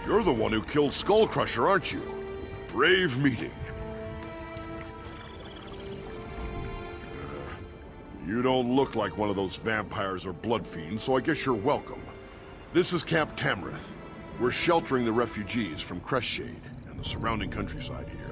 You're the one who killed Skullcrusher, aren't you? Brave meeting. You don't look like one of those vampires or blood fiends, so I guess you're welcome. This is Camp Tamrith. We're sheltering the refugees from Crestshade and the surrounding countryside here.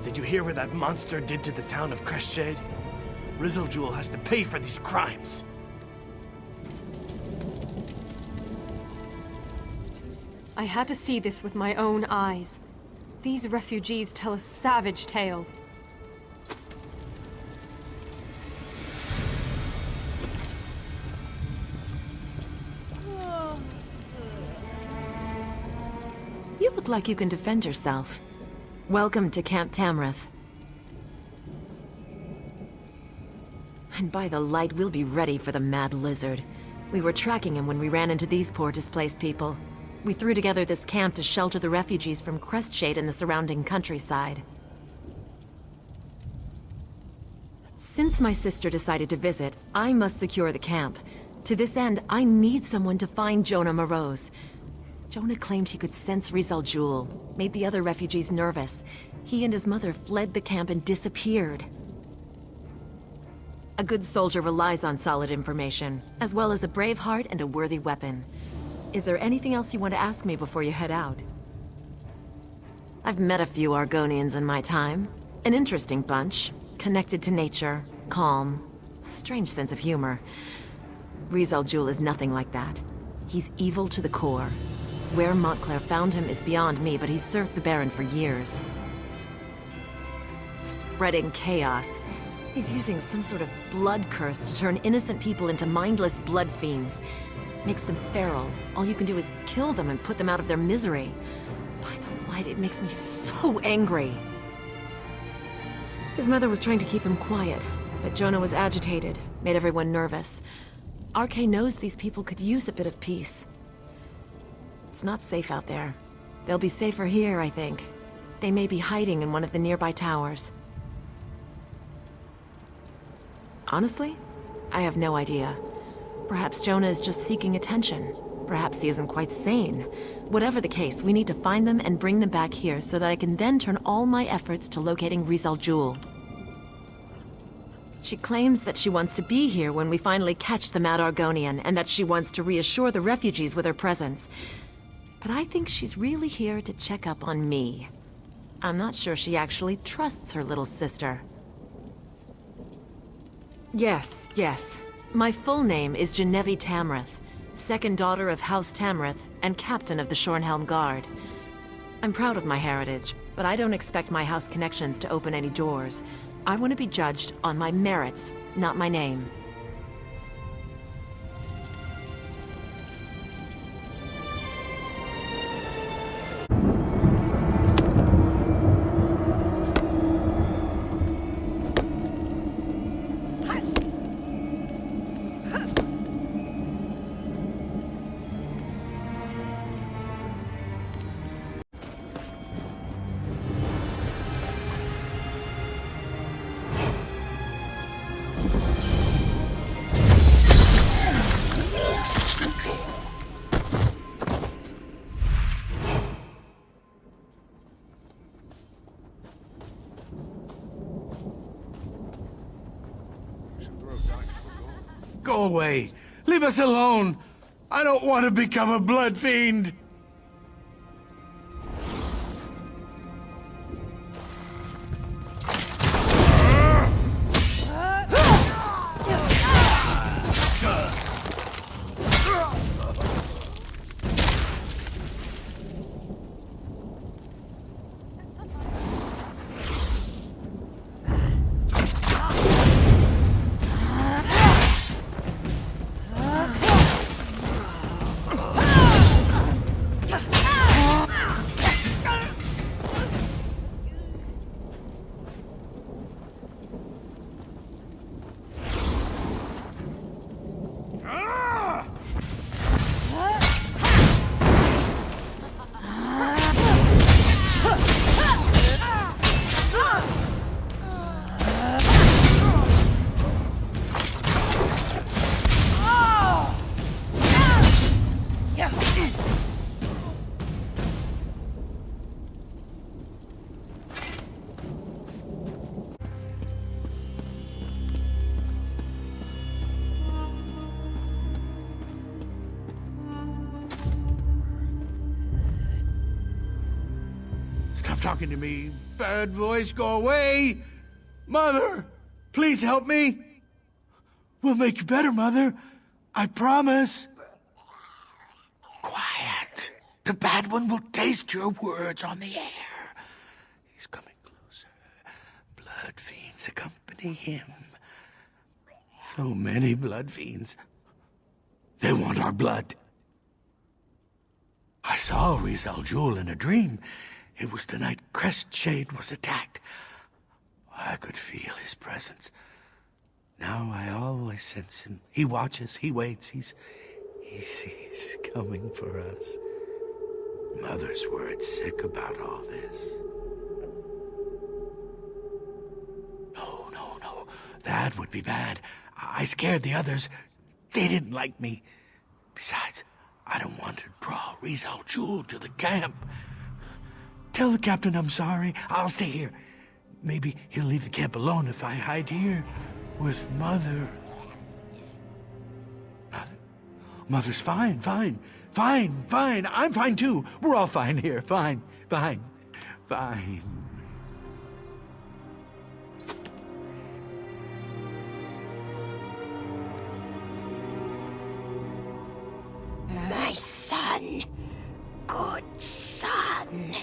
Did you hear what that monster did to the town of Crestshade? Rizaljoul has to pay for these crimes. I had to see this with my own eyes. These refugees tell a savage tale. You look like you can defend yourself. Welcome to Camp Tamrith. And by the light, we'll be ready for the Mad Lizard. We were tracking him when we ran into these poor displaced people. We threw together this camp to shelter the refugees from Crestshade and the surrounding countryside. Since my sister decided to visit, I must secure the camp. To this end, I need someone to find Jonah Morose. Jonah claimed he could sense Rizaljoul, made the other refugees nervous. He and his mother fled the camp and disappeared. A good soldier relies on solid information, as well as a brave heart and a worthy weapon. Is there anything else you want to ask me before you head out? I've met a few Argonians in my time. An interesting bunch, connected to nature, calm, strange sense of humor. Rizaljoul is nothing like that. He's evil to the core. Where Montclair found him is beyond me, but he's served the Baron for years. Spreading chaos. He's using some sort of blood curse to turn innocent people into mindless blood fiends. Makes them feral. All you can do is kill them and put them out of their misery. By the light, it makes me so angry. His mother was trying to keep him quiet, but Jonah was agitated, made everyone nervous. RK knows these people could use a bit of peace. It's not safe out there. They'll be safer here, I think. They may be hiding in one of the nearby towers. Honestly, I have no idea. Perhaps Jonah is just seeking attention. Perhaps he isn't quite sane. Whatever the case, we need to find them and bring them back here so that I can then turn all my efforts to locating Rizaljoul. She claims that she wants to be here when we finally catch the Mad Argonian, and that she wants to reassure the refugees with her presence. But I think she's really here to check up on me. I'm not sure she actually trusts her little sister. Yes. My full name is Genevieve Tamrith, second daughter of House Tamrith and captain of the Shornhelm Guard. I'm proud of my heritage, but I don't expect my house connections to open any doors. I want to be judged on my merits, not my name. Go away. Leave us alone. I don't want to become a blood fiend. talking to me? Bad voice, go away! Mother, please help me. We'll make you better, Mother. I promise. Quiet. The bad one will taste your words on the air. He's coming closer. Blood fiends accompany him. So many blood fiends. They want our blood. I saw Rizal Jul in a dream. It was the night Crestshade was attacked. I could feel his presence. Now I always sense him. He watches, he waits, he's coming for us. Mother's worried sick about all this. No. That would be bad. I scared the others. They didn't like me. Besides, I don't want to draw Rizal Jul to the camp. Tell the captain I'm sorry. I'll stay here. Maybe he'll leave the camp alone if I hide here with Mother. Mother's fine. I'm fine too. We're all fine here. Fine. My son. Good son.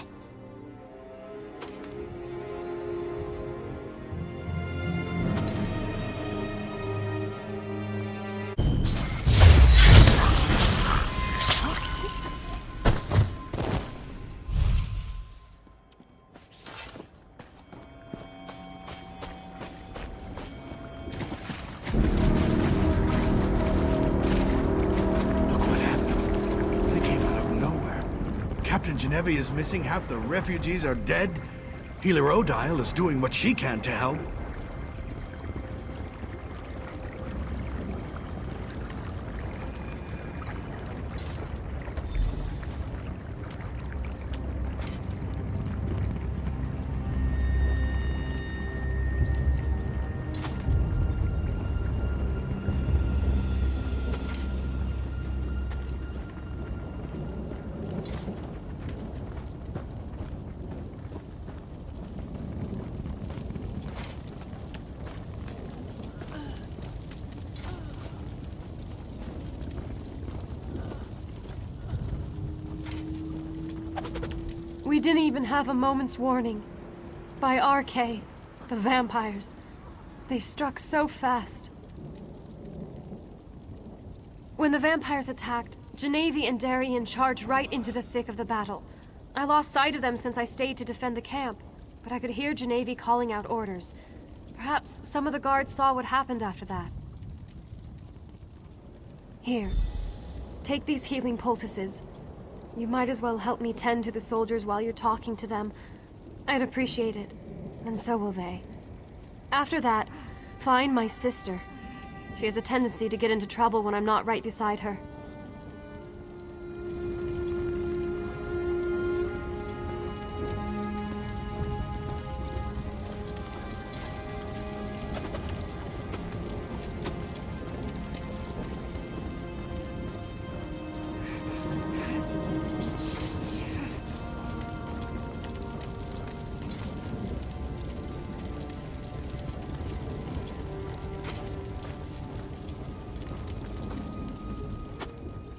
Genevieve is missing, half the refugees are dead. Healer Odile is doing what she can to help. We didn't even have a moment's warning. By RK, the vampires. They struck so fast. When the vampires attacked, Genevieve and Darien charged right into the thick of the battle. I lost sight of them since I stayed to defend the camp, but I could hear Genevieve calling out orders. Perhaps some of the guards saw what happened after that. Here, take these healing poultices. You might as well help me tend to the soldiers while you're talking to them. I'd appreciate it, and so will they. After that, find my sister. She has a tendency to get into trouble when I'm not right beside her.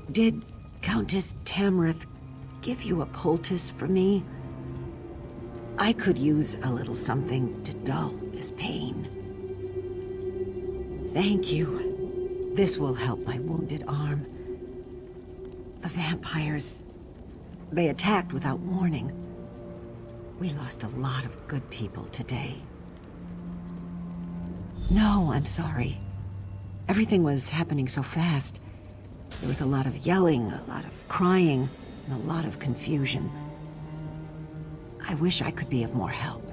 Did Countess Tamrith give you a poultice for me? I could use a little something to dull this pain. Thank you. This will help my wounded arm. The vampires, they attacked without warning. We lost a lot of good people today. No, I'm sorry. Everything was happening so fast. There was a lot of yelling, a lot of crying, and a lot of confusion. I wish I could be of more help.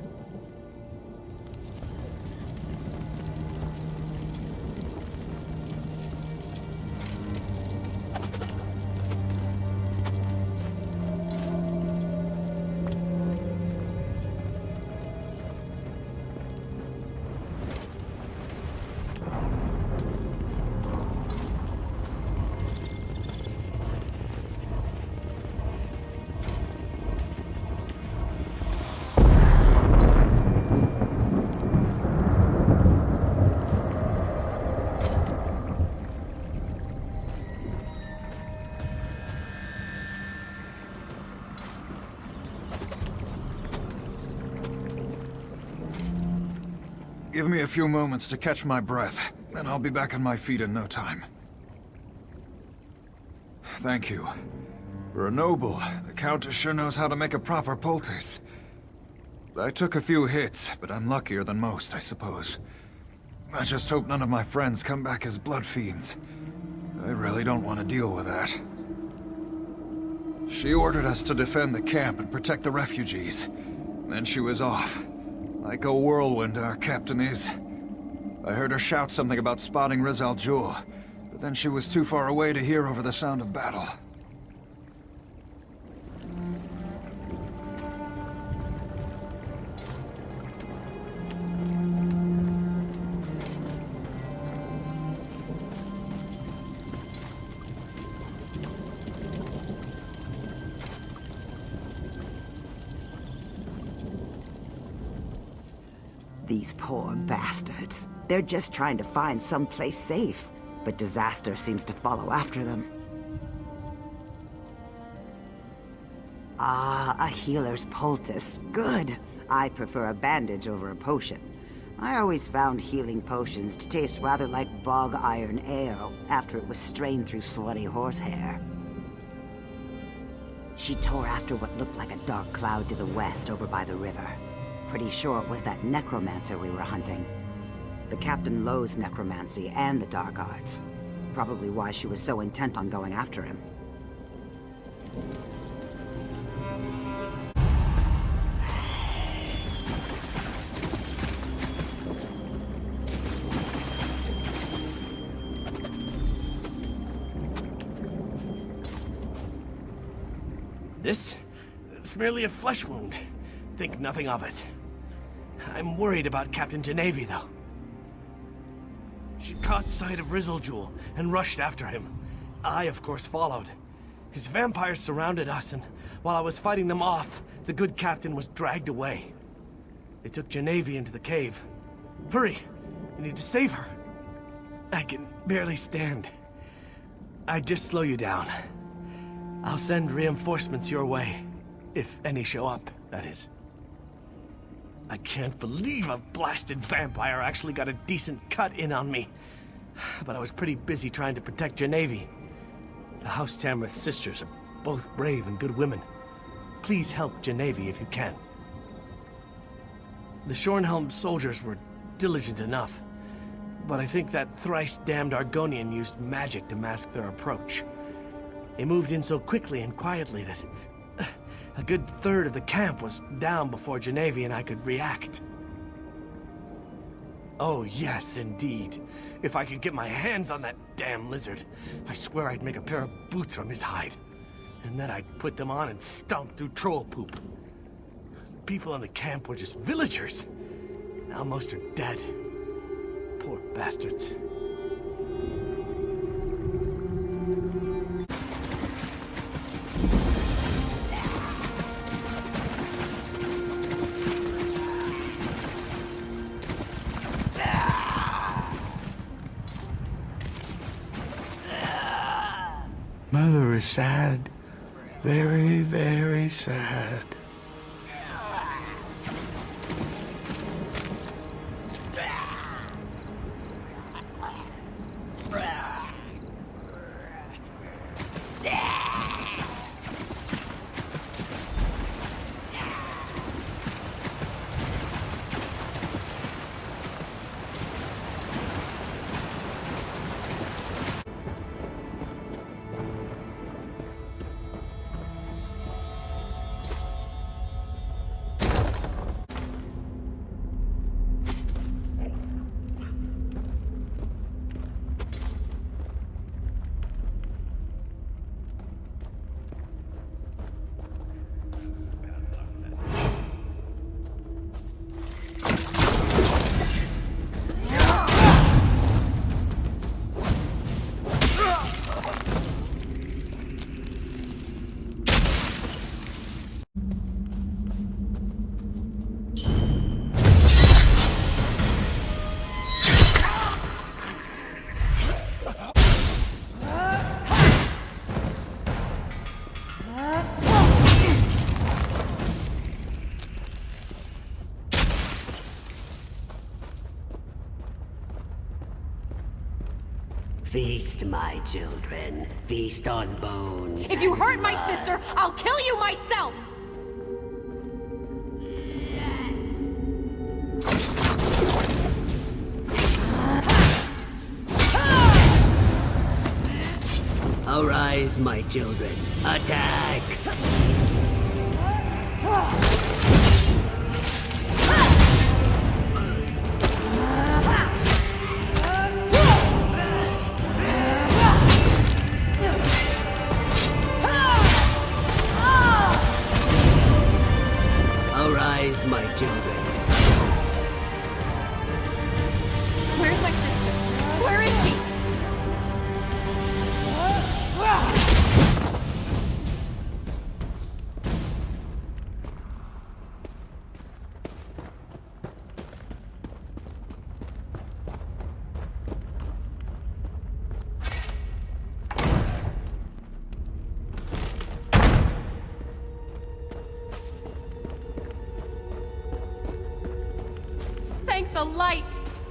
Give me a few moments to catch my breath, and I'll be back on my feet in no time. Thank you. For a noble, the Countess sure knows how to make a proper poultice. I took a few hits, but I'm luckier than most, I suppose. I just hope none of my friends come back as blood fiends. I really don't want to deal with that. She ordered us to defend the camp and protect the refugees. Then she was off. Like a whirlwind, our captain is. I heard her shout something about spotting Riz Al Jul, but then she was too far away to hear over the sound of battle. These poor bastards. They're just trying to find someplace safe, but disaster seems to follow after them. Ah, a healer's poultice. Good. I prefer a bandage over a potion. I always found healing potions to taste rather like bog iron ale after it was strained through sweaty horsehair. She tore after what looked like a dark cloud to the west over by the river. Pretty sure it was that necromancer we were hunting. The captain loathes necromancy and the dark arts. Probably why she was so intent on going after him. This? It's merely a flesh wound. Think nothing of it. I'm worried about Captain Genevieve, though. She caught sight of Riz Al Jul and rushed after him. I, of course, followed. His vampires surrounded us, and while I was fighting them off, the good captain was dragged away. They took Genevieve into the cave. Hurry! We need to save her. I can barely stand. I'd just slow you down. I'll send reinforcements your way. If any show up, that is. I can't believe a blasted vampire actually got a decent cut in on me. But I was pretty busy trying to protect Genevieve. The House Tamrith sisters are both brave and good women. Please help Genevieve if you can. The Shornhelm soldiers were diligent enough, but I think that thrice-damned Argonian used magic to mask their approach. They moved in so quickly and quietly that a good third of the camp was down before Genevieve and I could react. Oh, yes, indeed. If I could get my hands on that damn lizard, I swear I'd make a pair of boots from his hide. And then I'd put them on and stomp through troll poop. The people in the camp were just villagers. Now most are dead. Poor bastards. Mother is sad. Very, very sad. Feast, my children. Feast on bones. If you and hurt my blood. sister, I'll kill you myself! Arise, my children. Attack! Arise, my children. Where's my sister? Where is she? Thank the light!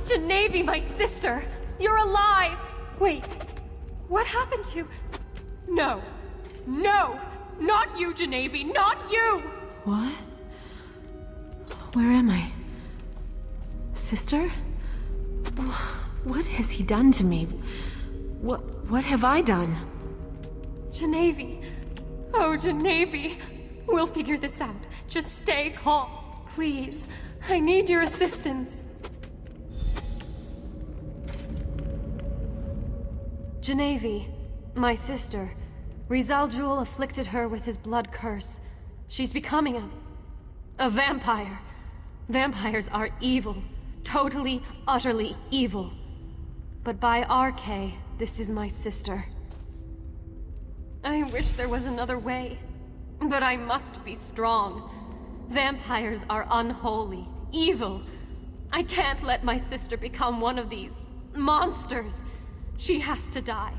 Genevieve, my sister! You're alive! Wait, what happened to... No! No! Not you, Genevieve! Not you! What? Where am I? Sister? What has he done to me? What have I done? Genevieve! Oh, Genevieve! We'll figure this out. Just stay calm. Please. I need your assistance. Genevieve, my sister. Rizal Jul afflicted her with his blood curse. She's becoming a vampire. Vampires are evil. Totally, utterly evil. But by RK, this is my sister. I wish there was another way. But I must be strong. Vampires are unholy, evil. I can't let my sister become one of these monsters. She has to die.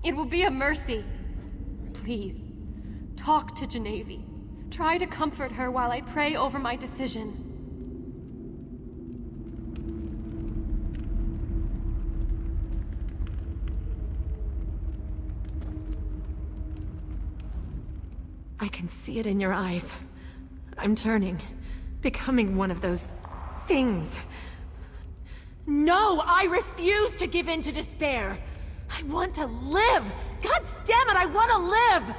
It will be a mercy. Please, talk to Genevieve. Try to comfort her while I pray over my decision. I can see it in your eyes. I'm turning, becoming one of those things. No, I refuse to give in to despair. I want to live. God damn it, I want to live.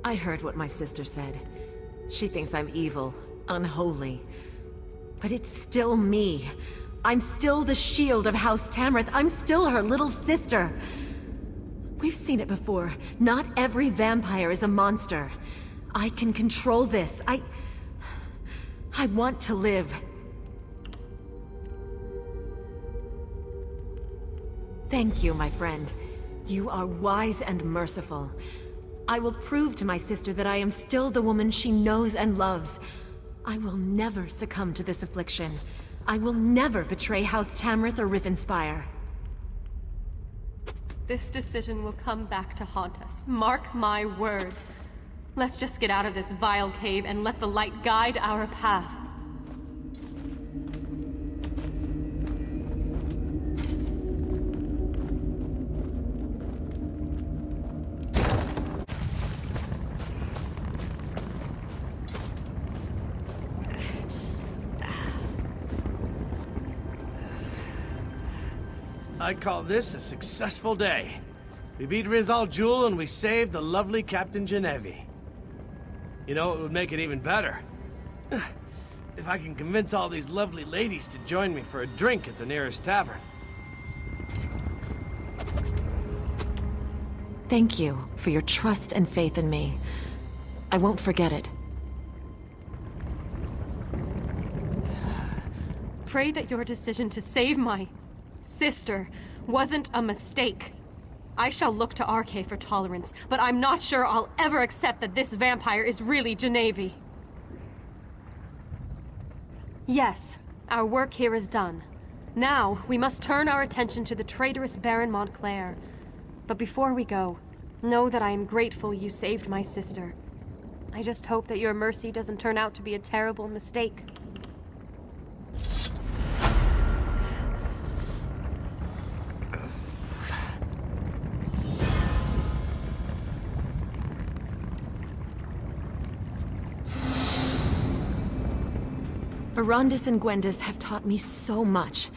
I heard what my sister said. She thinks I'm evil, unholy. But it's still me. I'm still the shield of House Tamrith. I'm still her little sister. We've seen it before. Not every vampire is a monster. I can control this. I want to live. Thank you, my friend. You are wise and merciful. I will prove to my sister that I am still the woman she knows and loves. I will never succumb to this affliction. I will never betray House Tamrith or Rivenspire. This decision will come back to haunt us. Mark my words. Let's just get out of this vile cave and let the light guide our path. I call this a successful day. We beat Rizal Jul and we saved the lovely Captain Genevieve. You know, it would make it even better. If I can convince all these lovely ladies to join me for a drink at the nearest tavern. Thank you for your trust and faith in me. I won't forget it. Pray that your decision to save my sister wasn't a mistake. I shall look to RK for tolerance, but I'm not sure I'll ever accept that this vampire is really Genevieve. Yes, our work here is done. Now, we must turn our attention to the traitorous Baron Montclair. But before we go, know that I am grateful you saved my sister. I just hope that your mercy doesn't turn out to be a terrible mistake. Verandis and Gwendis have taught me so much.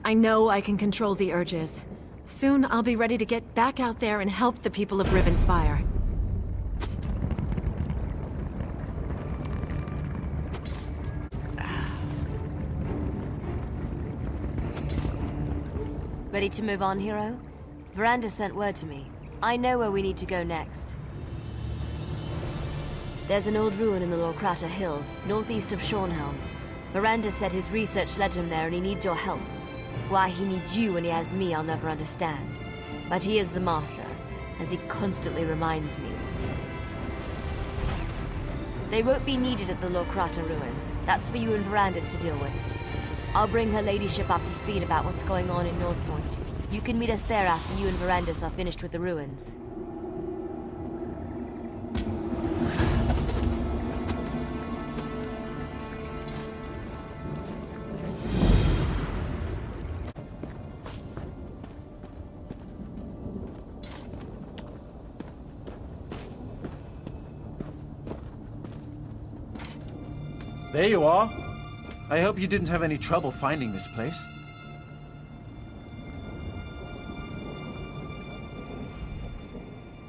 I know I can control the urges. Soon I'll be ready to get back out there and help the people of Rivenspire. Ready to move on, hero? Veranda sent word to me. I know where we need to go next. There's an old ruin in the Lorkrata Hills, northeast of Shornhelm. Veranda said his research led him there and he needs your help. Why he needs you when he has me, I'll never understand. But he is the master, as he constantly reminds me. They won't be needed at the Lorkrata ruins. That's for you and Verandis to deal with. I'll bring her ladyship up to speed about what's going on in North Point. You can meet us there after you and Verandis are finished with the ruins. There you are. I hope you didn't have any trouble finding this place.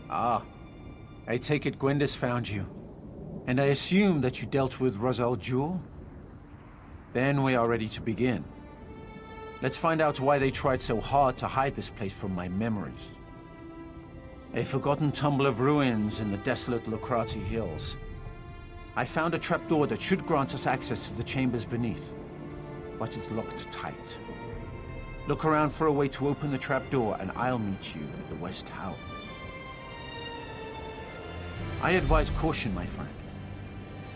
Ah, I take it Gwendis found you. And I assume that you dealt with Rosal Jewel? Then we are ready to begin. Let's find out why they tried so hard to hide this place from my memories. A forgotten tumble of ruins in the desolate Lorkrati Hills. I found a trapdoor that should grant us access to the chambers beneath, but it's locked tight. Look around for a way to open the trapdoor and I'll meet you at the West Tower. I advise caution, my friend.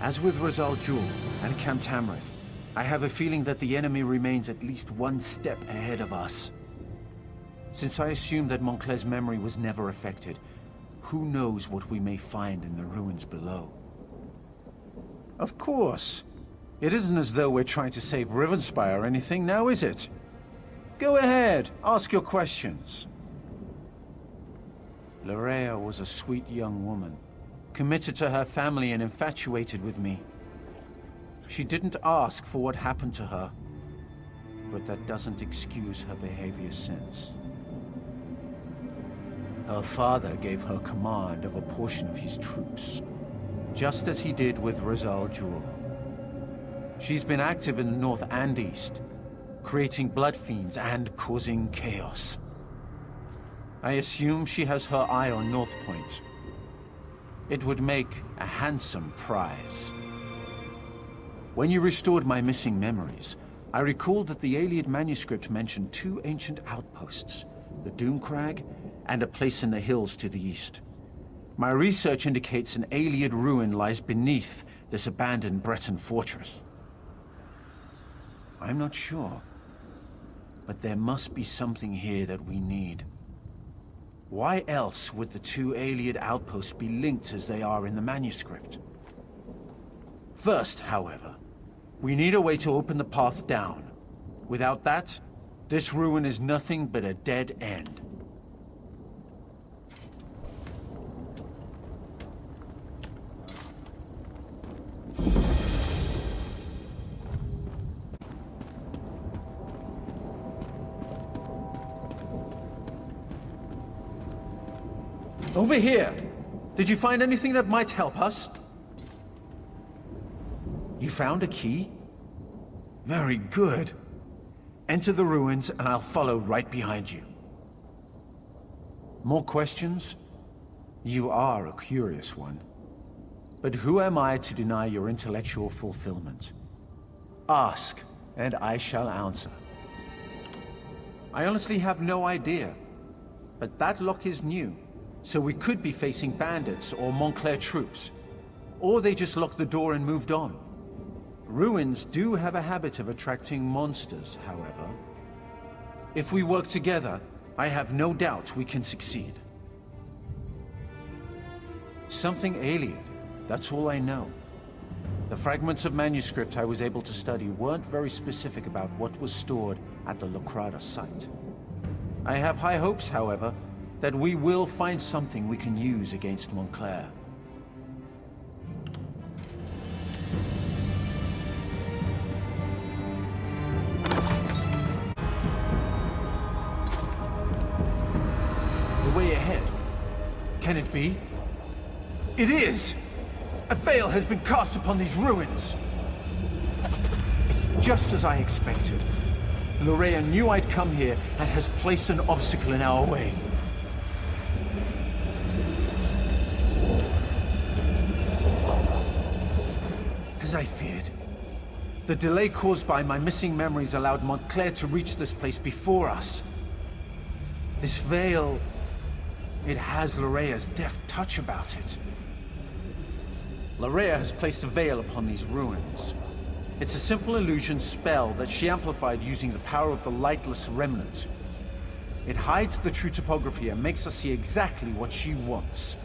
As with Rosal Jewel and Camp Tamrith, I have a feeling that the enemy remains at least one step ahead of us. Since I assume that Montclair's memory was never affected, who knows what we may find in the ruins below? Of course. It isn't as though we're trying to save Rivenspire or anything now, is it? Go ahead, ask your questions. Larea was a sweet young woman, committed to her family and infatuated with me. She didn't ask for what happened to her, but that doesn't excuse her behavior since. Her father gave her command of a portion of his troops, just as he did with Rosal Jewel. She's been active in the north and east, creating blood fiends and causing chaos. I assume she has her eye on North Point. It would make a handsome prize. When you restored my missing memories, I recalled that the Ayleid manuscript mentioned two ancient outposts, the Doomcrag and a place in the hills to the east. My research indicates an Ayleid ruin lies beneath this abandoned Breton fortress. I'm not sure, but there must be something here that we need. Why else would the two Ayleid outposts be linked as they are in the manuscript? First, however, we need a way to open the path down. Without that, this ruin is nothing but a dead end. Over here! Did you find anything that might help us? You found a key? Very good. Enter the ruins and I'll follow right behind you. More questions? You are a curious one. But who am I to deny your intellectual fulfillment? Ask, and I shall answer. I honestly have no idea, but that lock is new. So we could be facing bandits or Montclair troops. Or they just locked the door and moved on. Ruins do have a habit of attracting monsters, however. If we work together, I have no doubt we can succeed. Something Ayleid, that's all I know. The fragments of manuscript I was able to study weren't very specific about what was stored at the Lorkrata site. I have high hopes, however, that we will find something we can use against Can it be? It is! A veil has been cast upon these ruins! It's just as I expected. Loraya knew I'd come here and has placed an obstacle in our way. As I feared, the delay caused by my missing memories allowed Montclair to reach this place before us. This veil... it has Loraya's deft touch about it. Loraya has placed a veil upon these ruins. It's a simple illusion spell that she amplified using the power of the Lightless Remnant. It hides the true topography and makes us see exactly what she wants.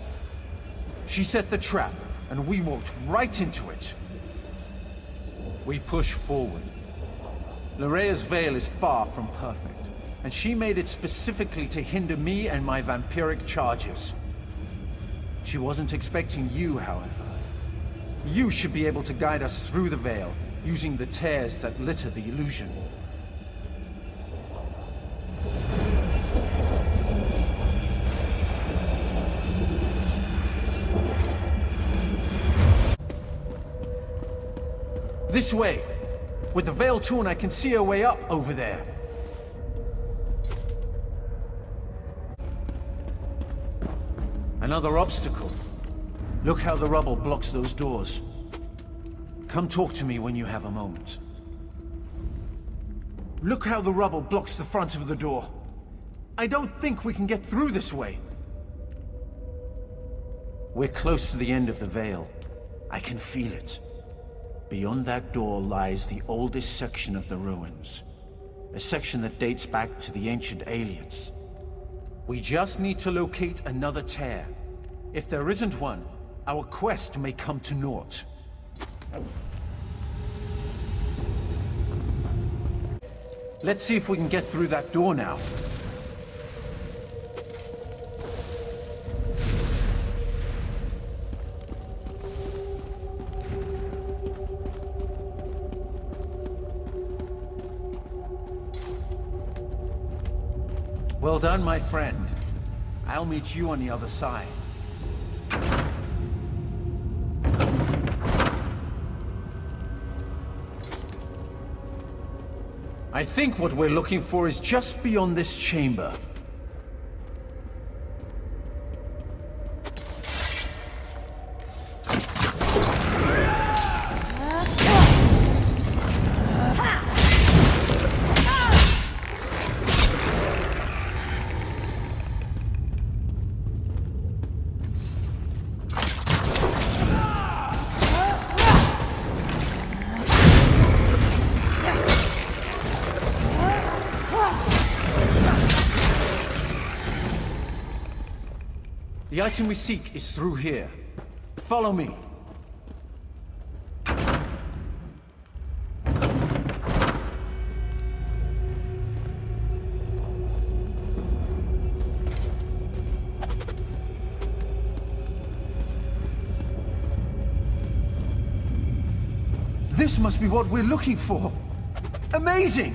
She set the trap, and we walked right into it. We pushed forward. Loraya's veil is far from perfect, and she made it specifically to hinder me and my vampiric charges. She wasn't expecting you, however. You should be able to guide us through the veil, using the tears that litter the illusion. This way! With the veil torn, I can see a way up over there. Another obstacle. Look how the rubble blocks those doors. Come talk to me when you have a moment. Look how the rubble blocks the front of the door. I don't think we can get through this way. We're close to the end of the veil. I can feel it. Beyond that door lies the oldest section of the ruins. A section that dates back to the ancient aliens. We just need to locate another tear. If there isn't one, our quest may come to naught. Let's see if we can get through that door now. Well done, my friend. I'll meet you on the other side. I think what we're looking for is just beyond this chamber. The item we seek is through here. Follow me. This must be what we're looking for. Amazing!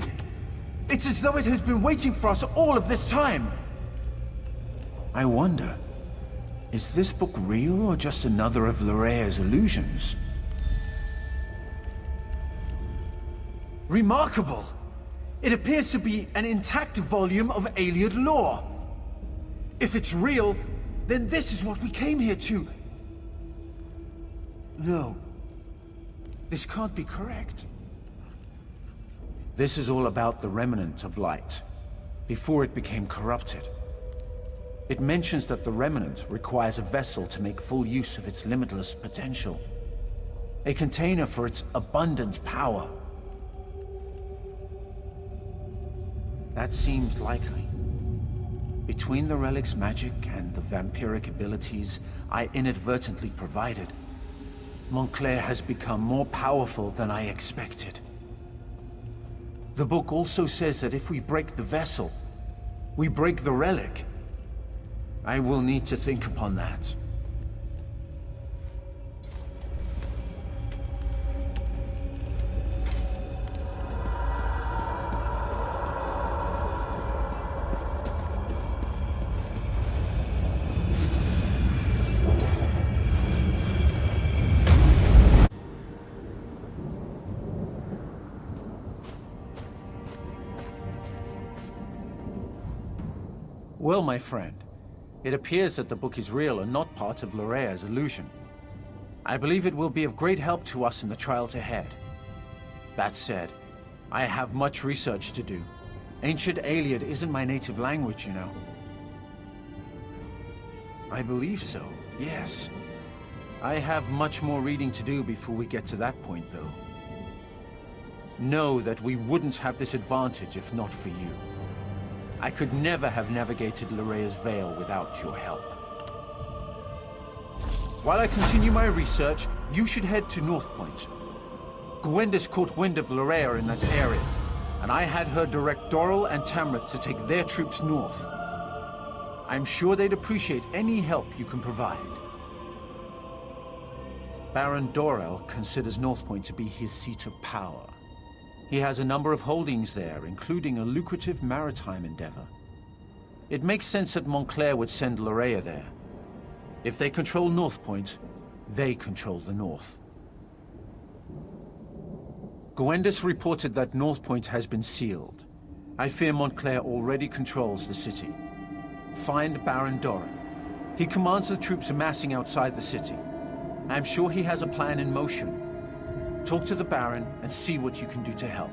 It's as though it has been waiting for us all of this time. I wonder, is this book real or just another of Loraya's illusions? Remarkable! It appears to be an intact volume of Ayleid lore. If it's real, then this is what we came here to. No. This can't be correct. This is all about the remnant of light, before it became corrupted. It mentions that the remnant requires a vessel to make full use of its limitless potential. A container for its abundant power. That seems likely. Between the relic's magic and the vampiric abilities I inadvertently provided, Montclair has become more powerful than I expected. The book also says that if we break the vessel, we break the relic. I will need to think upon that. Well, my friend, it appears that the book is real and not part of Lorea's illusion. I believe it will be of great help to us in the trials ahead. That said, I have much research to do. Ancient Aliad isn't my native language, you know. I believe so, yes. I have much more reading to do before we get to that point, though. Know that we wouldn't have this advantage if not for you. I could never have navigated Lorea's Veil without your help. While I continue my research, you should head to North Point. Gwendis caught wind of Lorea in that area, and I had her direct Doral and Tamrith to take their troops north. I'm sure they'd appreciate any help you can provide. Baron Dorel considers North Point to be his seat of power. He has a number of holdings there, including a lucrative maritime endeavor. It makes sense that Montclair would send Lorea there. If they control North Point, they control the North. Gwendis reported that North Point has been sealed. I fear Montclair already controls the city. Find Baron Dorel. He commands the troops amassing outside the city. I'm sure he has a plan in motion. Talk to the Baron and see what you can do to help.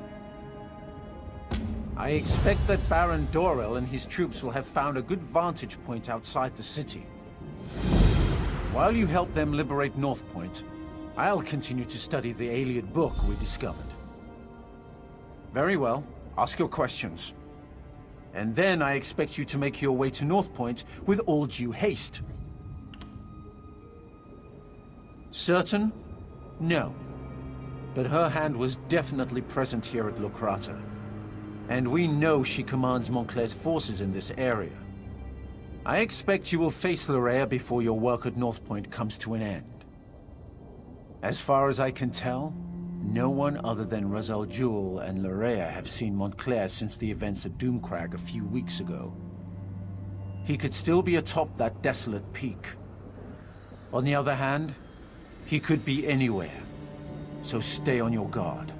I expect that Baron Dorel and his troops will have found a good vantage point outside the city. While you help them liberate North Point, I'll continue to study the Aliad book we discovered. Very well. Ask your questions. And then I expect you to make your way to North Point with all due haste. Certain? No. But her hand was definitely present here at Locrata. And we know she commands Montclair's forces in this area. I expect you will face Lorea before your work at North Point comes to an end. As far as I can tell, no one other than Ra's al Ghul and Lorea have seen Montclair since the events at Doomcrag a few weeks ago. He could still be atop that desolate peak. On the other hand, he could be anywhere, so stay on your guard.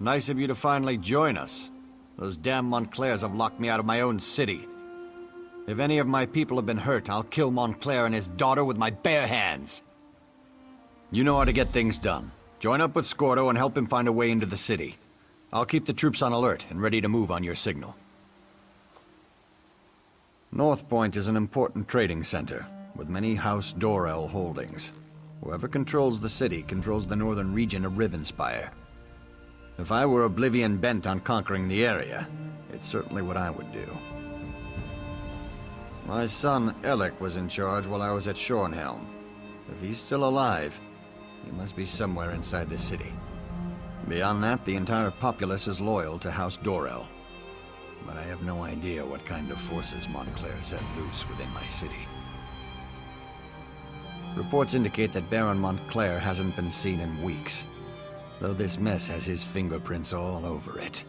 Nice of you to finally join us. Those damn Montclairs have locked me out of my own city. If any of my people have been hurt, I'll kill Montclair and his daughter with my bare hands. You know how to get things done. Join up with Scordo and help him find a way into the city. I'll keep the troops on alert and ready to move on your signal. North Point is an important trading center, with many House Dorel holdings. Whoever controls the city controls the northern region of Rivenspire. If I were Oblivion bent on conquering the area, it's certainly what I would do. My son, Elec, was in charge while I was at Shornhelm. If he's still alive, he must be somewhere inside the city. Beyond that, the entire populace is loyal to House Dorel. But I have no idea what kind of forces Montclair set loose within my city. Reports indicate that Baron Montclair hasn't been seen in weeks, though this mess has his fingerprints all over it.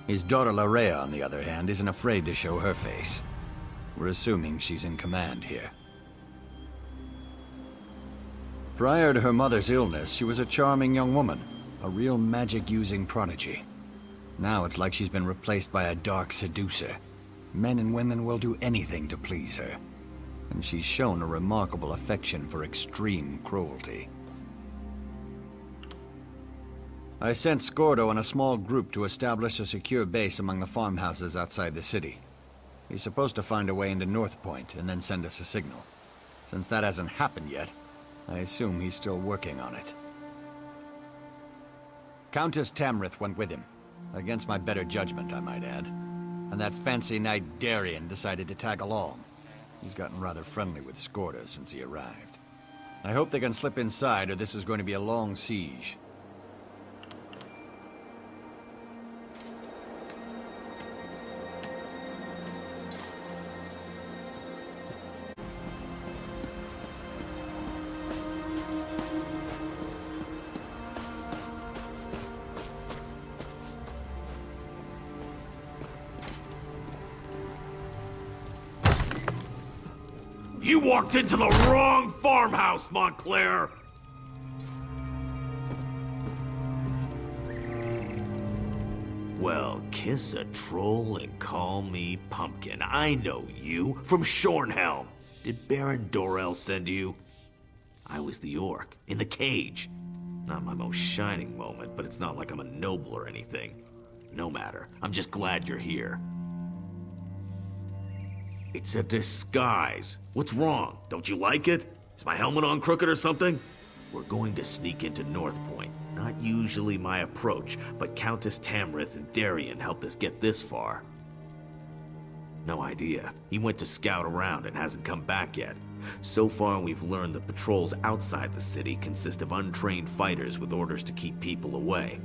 His daughter Lorea, on the other hand, isn't afraid to show her face. We're assuming she's in command here. Prior to her mother's illness, she was a charming young woman, a real magic-using prodigy. Now it's like she's been replaced by a dark seducer. Men and women will do anything to please her. And she's shown a remarkable affection for extreme cruelty. I sent Scordo and a small group to establish a secure base among the farmhouses outside the city. He's supposed to find a way into North Point and then send us a signal. Since that hasn't happened yet, I assume he's still working on it. Countess Tamrith went with him. Against my better judgment, I might add. And that fancy knight Darien decided to tag along. He's gotten rather friendly with Scordo since he arrived. I hope they can slip inside, or this is going to be a long siege. You walked into the wrong farmhouse, Montclair! Well, kiss a troll and call me Pumpkin. I know you from Shornhelm. Did Baron Dorel send you? I was the orc, in the cage. Not my most shining moment, but it's not like I'm a noble or anything. No matter, I'm just glad you're here. It's a disguise. What's wrong? Don't you like it? Is my helmet on crooked or something? We're going to sneak into North Point. Not usually my approach, but Countess Tamrith and Darien helped us get this far. No idea. He went to scout around and hasn't come back yet. So far, we've learned the patrols outside the city consist of untrained fighters with orders to keep people away.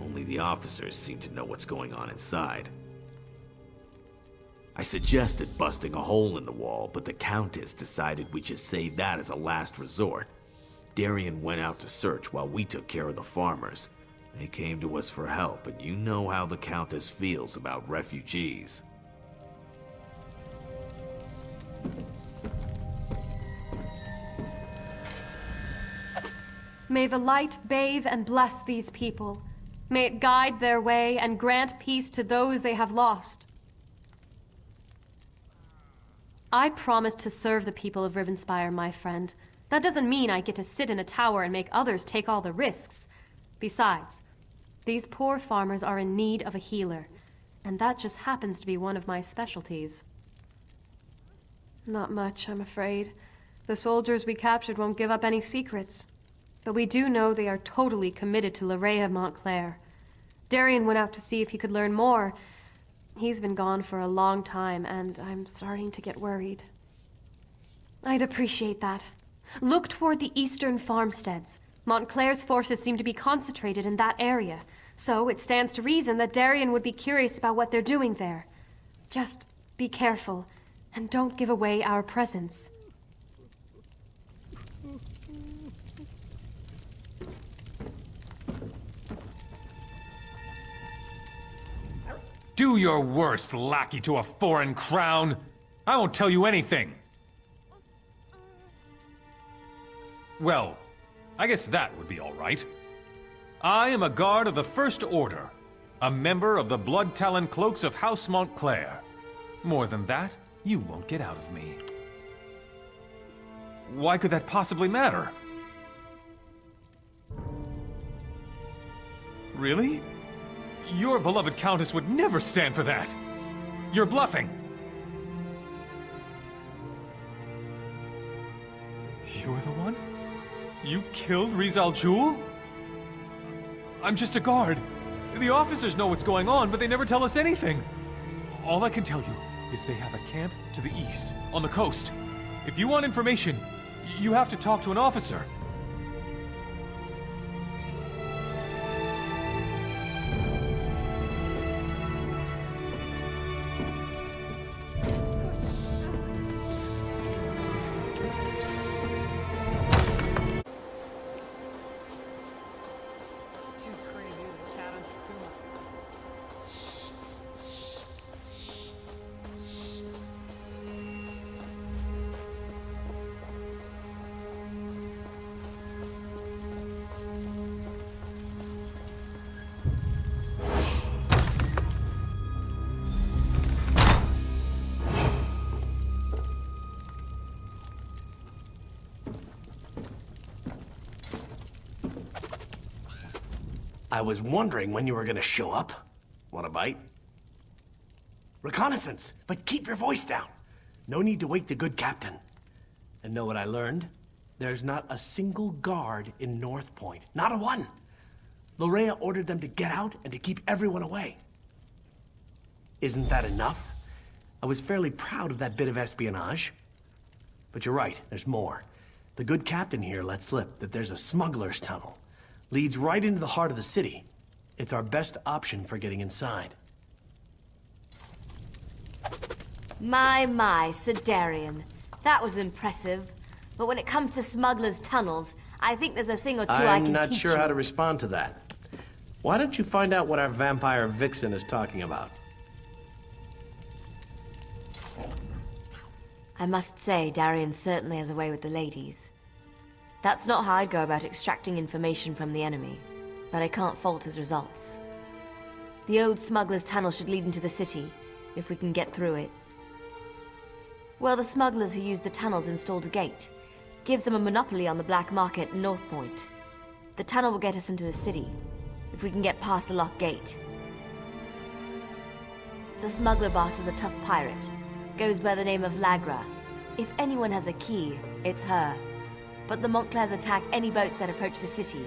Only the officers seem to know what's going on inside. I suggested busting a hole in the wall, but the Countess decided we should save that as a last resort. Darien went out to search while we took care of the farmers. They came to us for help, and you know how the Countess feels about refugees. May the light bathe and bless these people. May it guide their way and grant peace to those they have lost. I promise to serve the people of Rivenspire, my friend. That doesn't mean I get to sit in a tower and make others take all the risks. Besides, these poor farmers are in need of a healer, and that just happens to be one of my specialties. Not much, I'm afraid. The soldiers we captured won't give up any secrets. But we do know they are totally committed to Larea Montclair. Darien went out to see if he could learn more. He's been gone for a long time, and I'm starting to get worried. I'd appreciate that. Look toward the eastern farmsteads. Montclair's forces seem to be concentrated in that area, so it stands to reason that Darien would be curious about what they're doing there. Just be careful, and don't give away our presence. Do your worst, lackey to a foreign crown. I won't tell you anything. Well, I guess that would be all right. I am a guard of the First Order, a member of the Blood Talon Cloaks of House Montclair. More than that, you won't get out of me. Why could that possibly matter? Really? Your beloved Countess would never stand for that! You're bluffing! You're the one? You killed Rizal Jul? I'm just a guard. The officers know what's going on, but they never tell us anything. All I can tell you is they have a camp to the east, on the coast. If you want information, you have to talk to an officer. I was wondering when you were gonna show up. Want a bite? Reconnaissance, but keep your voice down. No need to wake the good captain. And know what I learned? There's not a single guard in North Point. Not a one. Larea ordered them to get out and to keep everyone away. Isn't that enough? I was fairly proud of that bit of espionage. But you're right, there's more. The good captain here let slip that there's a smuggler's tunnel. Leads right into the heart of the city. It's our best option for getting inside. My, Sir Darian. That was impressive. But when it comes to smugglers' tunnels, I think there's a thing or two I can teach you. I'm not sure how to respond to that. Why don't you find out what our vampire vixen is talking about? I must say, Darian certainly has a way with the ladies. That's not how I'd go about extracting information from the enemy, but I can't fault his results. The old smuggler's tunnel should lead into the city, if we can get through it. Well, the smugglers who used the tunnels installed a gate. Gives them a monopoly on the black market in North Point. The tunnel will get us into the city, if we can get past the locked gate. The smuggler boss is a tough pirate. Goes by the name of Lagra. If anyone has a key, it's her. But the Montclairs attack any boats that approach the city.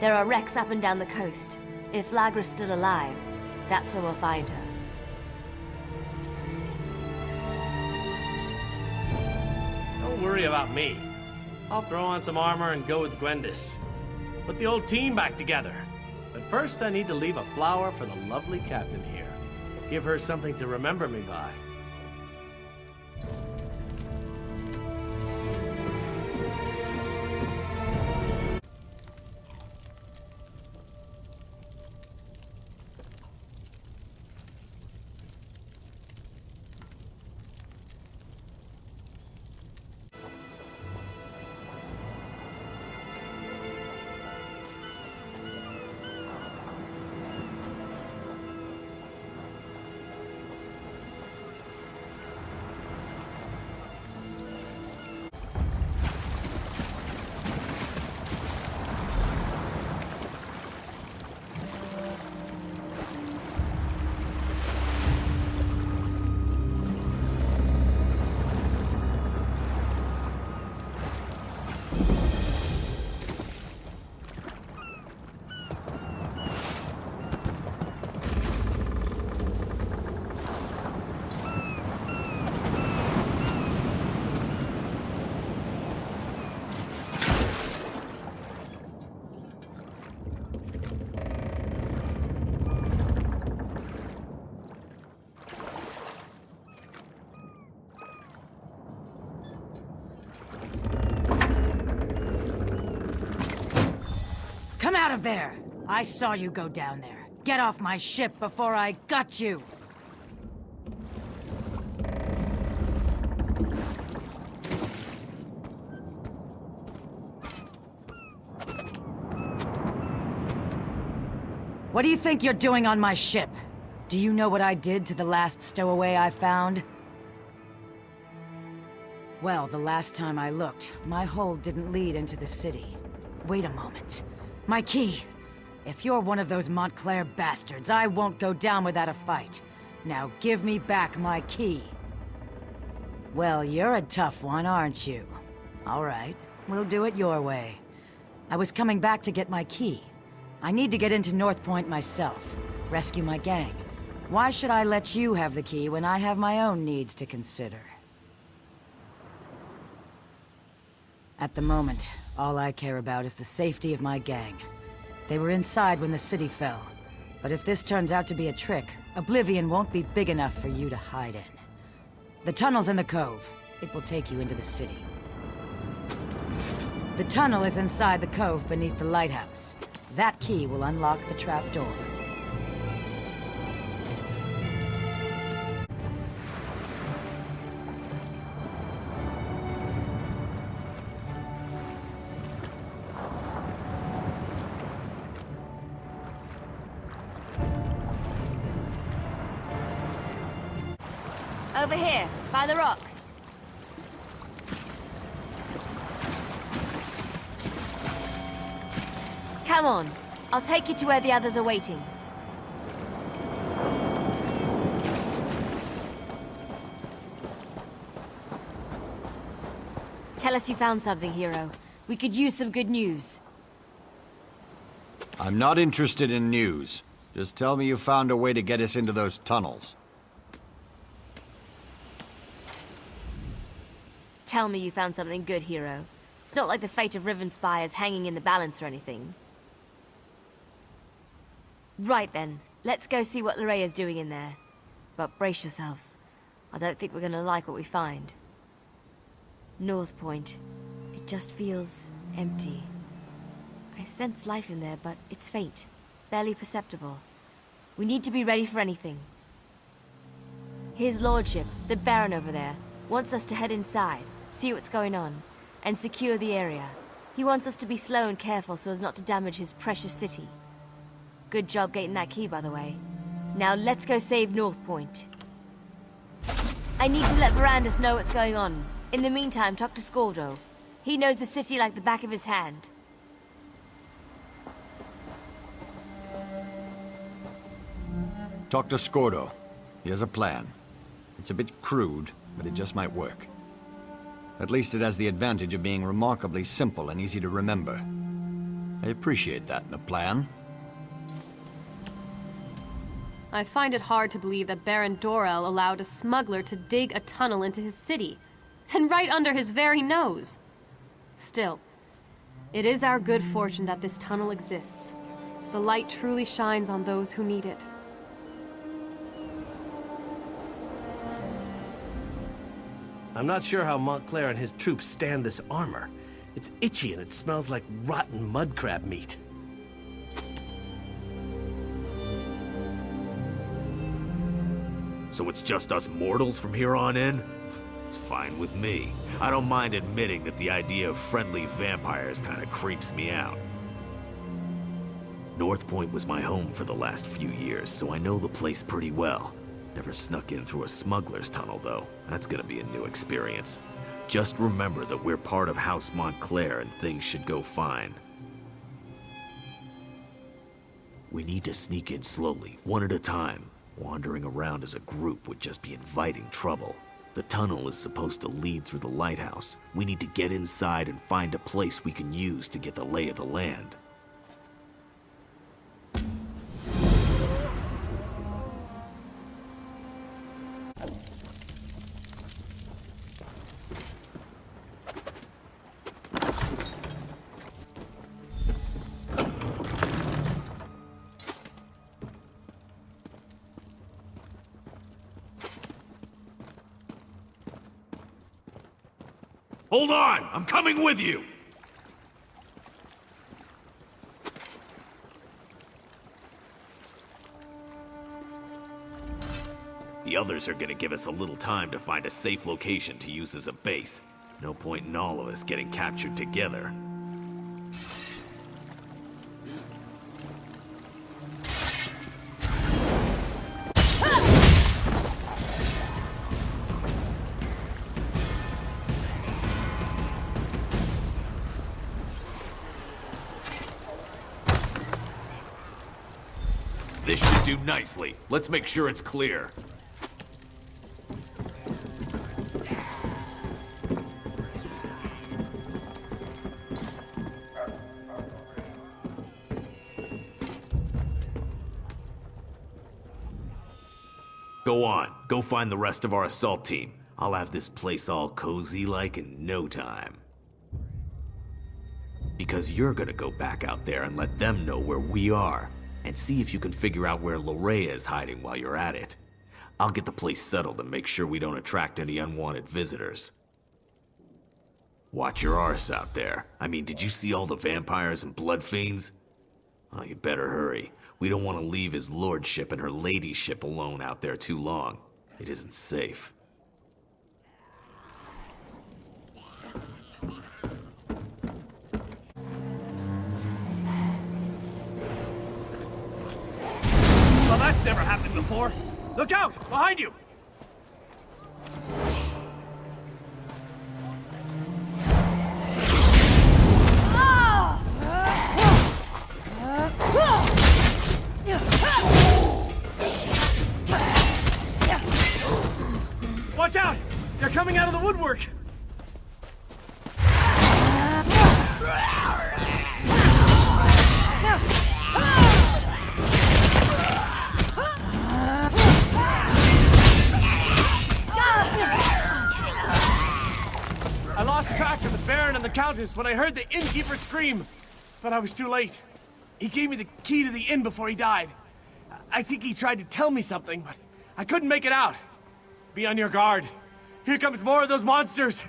There are wrecks up and down the coast. If Lagra's still alive, that's where we'll find her. Don't worry about me. I'll throw on some armor and go with Gwendis. Put the old team back together. But first I need to leave a flower for the lovely captain here. Give her something to remember me by. Come out of there! I saw you go down there. Get off my ship before I gut you! What do you think you're doing on my ship? Do you know what I did to the last stowaway I found? Well, the last time I looked, my hold didn't lead into the city. Wait a moment. My key! If you're one of those Montclair bastards, I won't go down without a fight. Now give me back my key. Well, you're a tough one, aren't you? All right, we'll do it your way. I was coming back to get my key. I need to get into North Point myself, rescue my gang. Why should I let you have the key when I have my own needs to consider? At the moment, all I care about is the safety of my gang. They were inside when the city fell. But if this turns out to be a trick, Oblivion won't be big enough for you to hide in. The tunnel's in the cove. It will take you into the city. The tunnel is inside the cove beneath the lighthouse. That key will unlock the trapdoor. Over here, by the rocks. Come on. I'll take you to where the others are waiting. Tell us you found something, hero. We could use some good news. I'm not interested in news. Just tell me you found a way to get us into those tunnels. Tell me you found something good, hero. It's not like the fate of Rivenspire is hanging in the balance or anything. Right then, let's go see what Lorea's doing in there. But brace yourself. I don't think we're gonna like what we find. North Point. It just feels empty. I sense life in there, but it's faint. Barely perceptible. We need to be ready for anything. His lordship, the Baron over there, wants us to head inside, see what's going on, and secure the area. He wants us to be slow and careful so as not to damage his precious city. Good job getting that key, by the way. Now let's go save North Point. I need to let Verandis know what's going on. In the meantime, talk to Scordo. He knows the city like the back of his hand. Talk to Scordo. He has a plan. It's a bit crude, but it just might work. At least it has the advantage of being remarkably simple and easy to remember. I appreciate that in a plan. I find it hard to believe that Baron Dorel allowed a smuggler to dig a tunnel into his city, and right under his very nose. Still, it is our good fortune that this tunnel exists. The light truly shines on those who need it. I'm not sure how Montclair and his troops stand this armor. It's itchy and it smells like rotten mud crab meat. So it's just us mortals from here on in? It's fine with me. I don't mind admitting that the idea of friendly vampires kinda creeps me out. North Point was my home for the last few years, so I know the place pretty well. Never snuck in through a smuggler's tunnel, though. That's gonna be a new experience. Just remember that we're part of House Montclair and things should go fine. We need to sneak in slowly, one at a time. Wandering around as a group would just be inviting trouble. The tunnel is supposed to lead through the lighthouse. We need to get inside and find a place we can use to get the lay of the land. Hold on! I'm coming with you! The others are gonna give us a little time to find a safe location to use as a base. No point in all of us getting captured together. This should do nicely. Let's make sure it's clear. Go on. Go find the rest of our assault team. I'll have this place all cozy-like in no time. Because you're gonna go back out there and let them know where we are. And see if you can figure out where Lorea is hiding while you're at it. I'll get the place settled and make sure we don't attract any unwanted visitors. Watch your arse out there. I mean, did you see all the vampires and blood fiends? Oh, you better hurry. We don't want to leave his lordship and her ladyship alone out there too long. It isn't safe. Well, that's never happened before. Look out! Behind you! Watch out! They're coming out of the woodwork! I lost track after the Baron and the Countess when I heard the innkeeper scream, but I was too late. He gave me the key to the inn before he died. I think he tried to tell me something, but I couldn't make it out. Be on your guard. Here comes more of those monsters.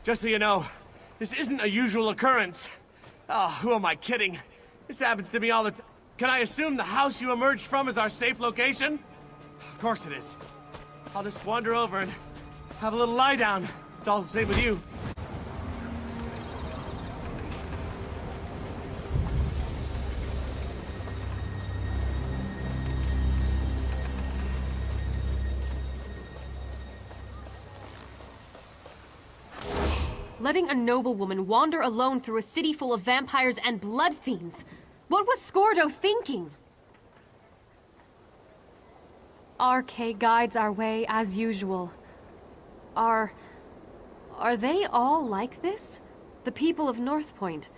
Just so you know, this isn't a usual occurrence. Oh, who am I kidding? This happens to me all the time. Can I assume the house you emerged from is our safe location? Of course it is. I'll just wander over and have a little lie down. It's all the same with you. Letting a noblewoman wander alone through a city full of vampires and blood fiends. What was Scordo thinking? RK guides our way as usual. Are they all like this? The people of North Point?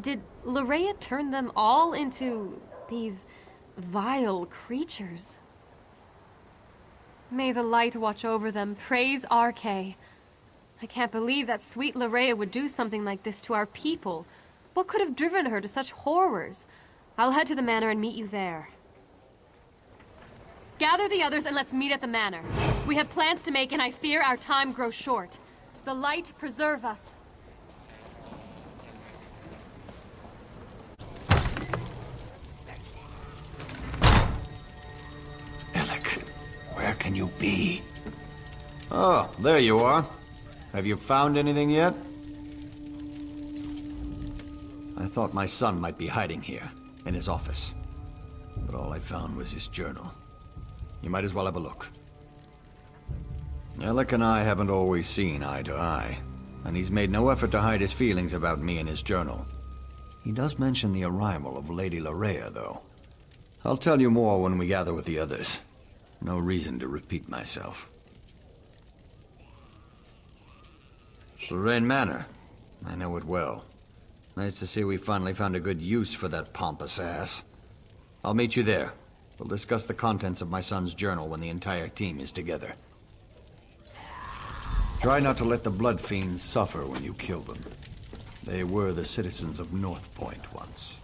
Did Larea turn them all into these vile creatures? May the light watch over them. Praise RK. I can't believe that sweet Larea would do something like this to our people. What could have driven her to such horrors? I'll head to the manor and meet you there. Gather the others and let's meet at the manor. We have plans to make and I fear our time grows short. The light preserve us. Alec, where can you be? Oh, there you are. Have you found anything yet? I thought my son might be hiding here, in his office. But all I found was his journal. You might as well have a look. Alec and I haven't always seen eye to eye, and he's made no effort to hide his feelings about me in his journal. He does mention the arrival of Lady Larea, though. I'll tell you more when we gather with the others. No reason to repeat myself. Lorraine Manor. I know it well. Nice to see we finally found a good use for that pompous ass. I'll meet you there. We'll discuss the contents of my son's journal when the entire team is together. Try not to let the blood fiends suffer when you kill them. They were the citizens of North Point once.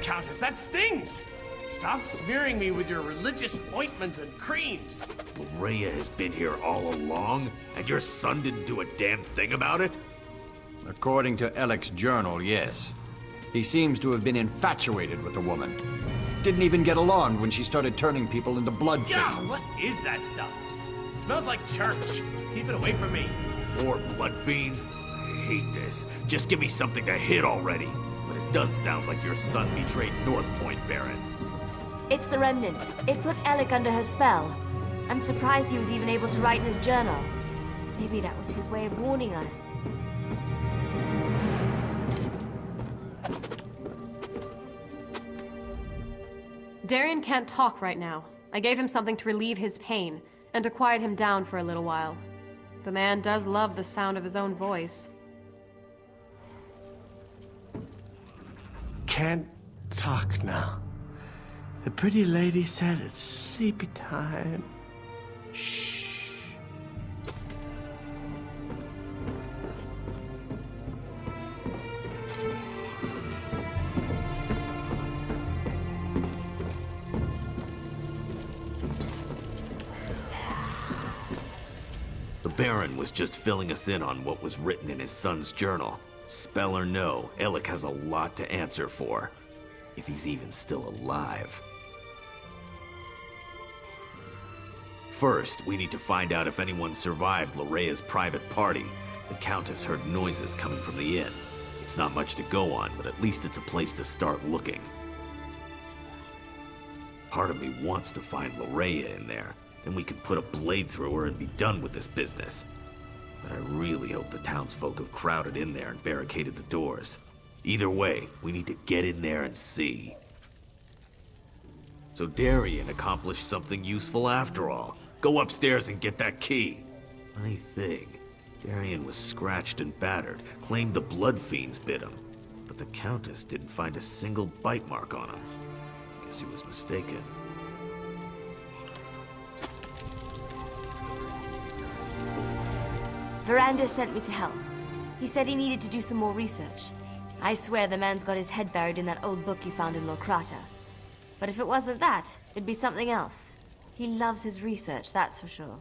Countess, that stings! Stop smearing me with your religious ointments and creams. Larea has been here all along, and your son didn't do a damn thing about it? According to Alec's journal, yes. He seems to have been infatuated with the woman. Didn't even get along when she started turning people into blood fiends. Yeah, what is that stuff? It smells like church. Keep it away from me. More blood fiends? I hate this. Just give me something to hit already. But it does sound like your son betrayed North Point, Baron. It's the Remnant. It put Alec under her spell. I'm surprised he was even able to write in his journal. Maybe that was his way of warning us. Darian can't talk right now. I gave him something to relieve his pain, and to quiet him down for a little while. The man does love the sound of his own voice. Can't talk now. The pretty lady said it's sleepy time. Shh. The Baron was just filling us in on what was written in his son's journal. Spell or no, Alec has a lot to answer for. If he's even still alive. First, we need to find out if anyone survived Lorea's private party. The Countess heard noises coming from the inn. It's not much to go on, but at least it's a place to start looking. Part of me wants to find Lorea in there. Then we can put a blade through her and be done with this business. But I really hope the townsfolk have crowded in there and barricaded the doors. Either way, we need to get in there and see. So Darien accomplished something useful after all. Go upstairs and get that key. Funny thing, Darien was scratched and battered, claimed the blood fiends bit him. But the Countess didn't find a single bite mark on him. Guess he was mistaken. Veranda sent me to help. He said he needed to do some more research. I swear the man's got his head buried in that old book you found in Lorkrata. But if it wasn't that, it'd be something else. He loves his research, that's for sure.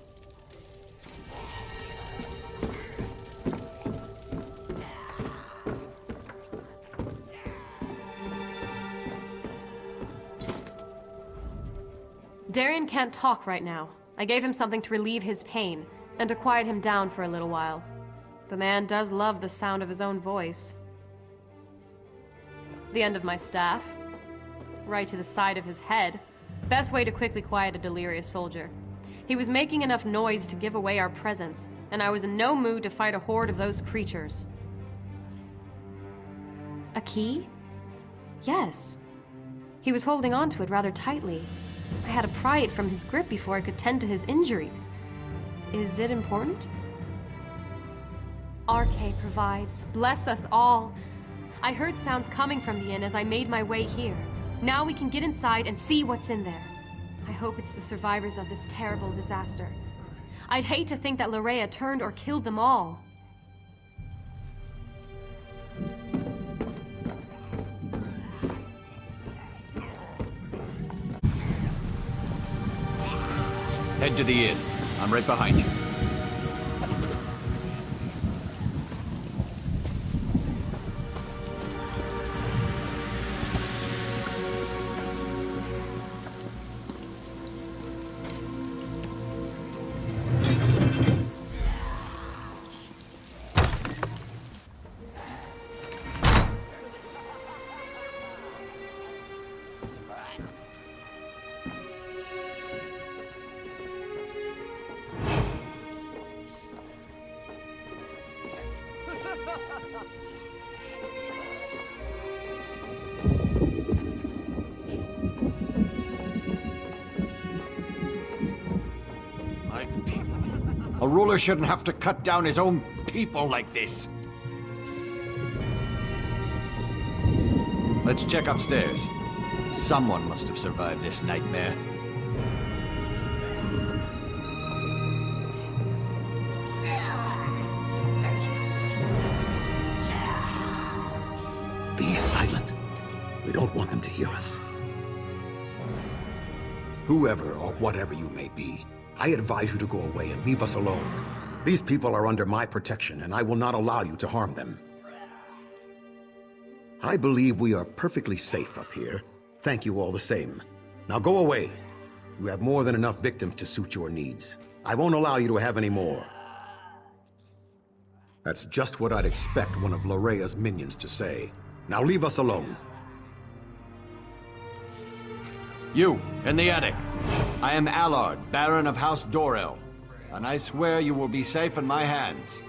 Darien can't talk right now. I gave him something to relieve his pain, and to quiet him down for a little while. The man does love the sound of his own voice. The end of my staff. Right to the side of his head. Best way to quickly quiet a delirious soldier. He was making enough noise to give away our presence, and I was in no mood to fight a horde of those creatures. A key? Yes. He was holding on to it rather tightly. I had to pry it from his grip before I could tend to his injuries. Is it important? RK provides. Bless us all. I heard sounds coming from the inn as I made my way here. Now we can get inside and see what's in there. I hope it's the survivors of this terrible disaster. I'd hate to think that Lorea turned or killed them all. Head to the inn. I'm right behind you. A ruler shouldn't have to cut down his own people like this. Let's check upstairs. Someone must have survived this nightmare. Be silent. We don't want them to hear us. Whoever or whatever you may be, I advise you to go away and leave us alone. These people are under my protection, and I will not allow you to harm them. I believe we are perfectly safe up here. Thank you all the same. Now go away. You have more than enough victims to suit your needs. I won't allow you to have any more. That's just what I'd expect one of Lorea's minions to say. Now leave us alone. You, in the attic. I am Allard, Baron of House Dorel, and I swear you will be safe in my hands.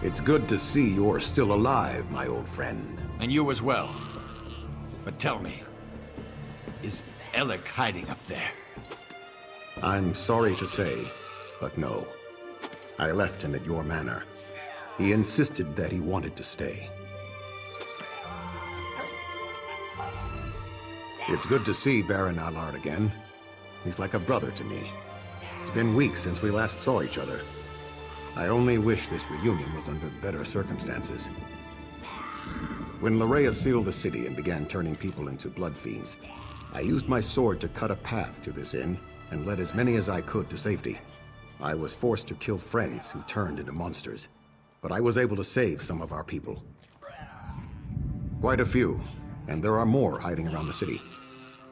It's good to see you're still alive, my old friend. And you as well. But tell me, is Alec hiding up there? I'm sorry to say, but no. I left him at your manor. He insisted that he wanted to stay. It's good to see Baron Allard again. He's like a brother to me. It's been weeks since we last saw each other. I only wish this reunion was under better circumstances. When Lorea sealed the city and began turning people into blood fiends, I used my sword to cut a path to this inn and led as many as I could to safety. I was forced to kill friends who turned into monsters, but I was able to save some of our people. Quite a few, and there are more hiding around the city,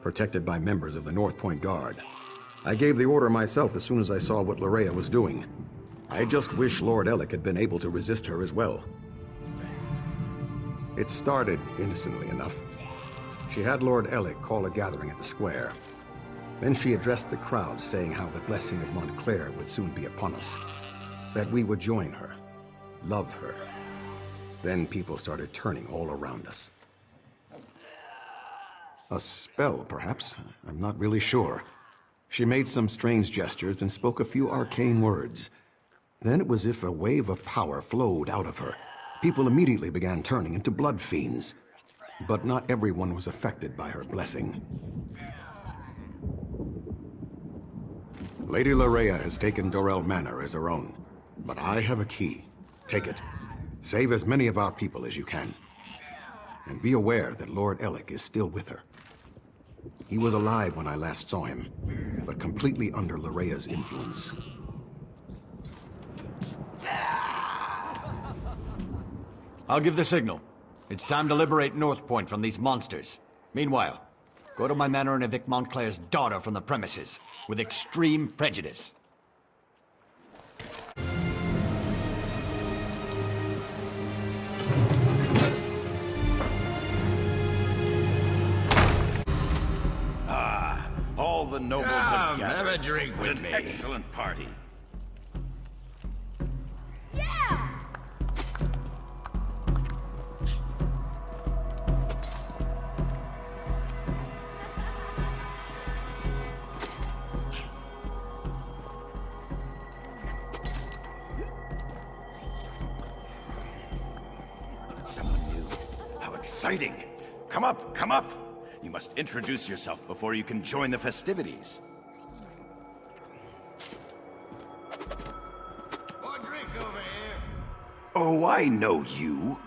protected by members of the North Point Guard. I gave the order myself as soon as I saw what Larea was doing. I just wish Lord Ellic had been able to resist her as well. It started innocently enough. She had Lord Ellic call a gathering at the square. Then she addressed the crowd, saying how the blessing of Montclair would soon be upon us. That we would join her, love her. Then people started turning all around us. A spell, perhaps? I'm not really sure. She made some strange gestures and spoke a few arcane words. Then it was as if a wave of power flowed out of her. People immediately began turning into blood fiends. But not everyone was affected by her blessing. Lady Larea has taken Dorel Manor as her own. But I have a key. Take it. Save as many of our people as you can. And be aware that Lord Ellic is still with her. He was alive when I last saw him, but completely under Larea's influence. I'll give the signal. It's time to liberate North Point from these monsters. Meanwhile, go to my manor and evict Montclair's daughter from the premises, with extreme prejudice. All the nobles have gathered. Have a drink with me. An excellent party. Someone new. How exciting! Come up, come up! You must introduce yourself before you can join the festivities. More drink over here. Oh, I know you.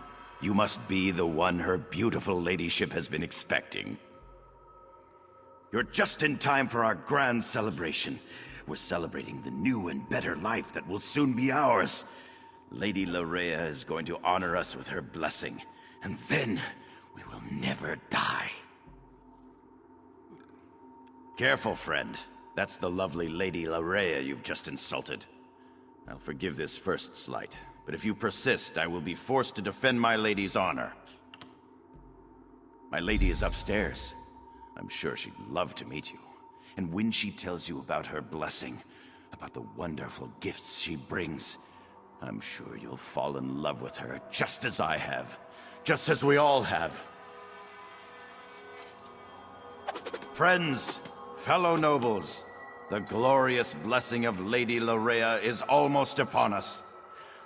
You must be the one her beautiful ladyship has been expecting. You're just in time for our grand celebration. We're celebrating the new and better life that will soon be ours. Lady Larea is going to honor us with her blessing, and then we will never die. Careful, friend. That's the lovely Lady Larea you've just insulted. I'll forgive this first slight, but if you persist, I will be forced to defend my lady's honor. My lady is upstairs. I'm sure she'd love to meet you. And when she tells you about her blessing, about the wonderful gifts she brings, I'm sure you'll fall in love with her just as I have. Just as we all have. Friends, fellow nobles, the glorious blessing of Lady Larea is almost upon us.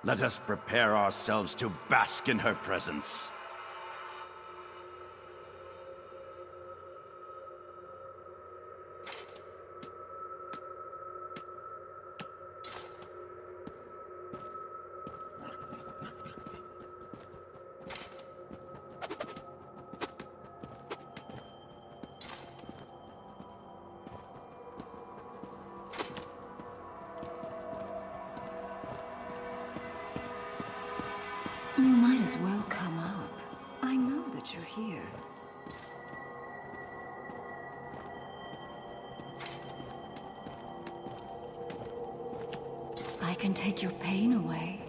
Let us prepare ourselves to bask in her presence. You might as well come up. I know that you're here. I can take your pain away.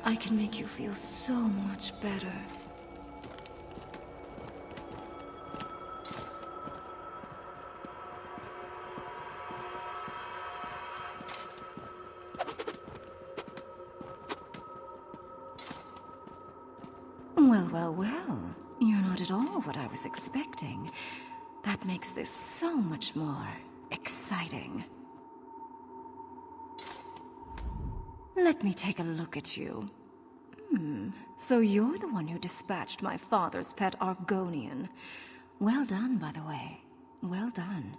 I can make you feel so much better. Well. You're not at all what I was expecting. That makes this so much more exciting. Let me take a look at you. So you're the one who dispatched my father's pet Argonian. Well done, by the way. Well done.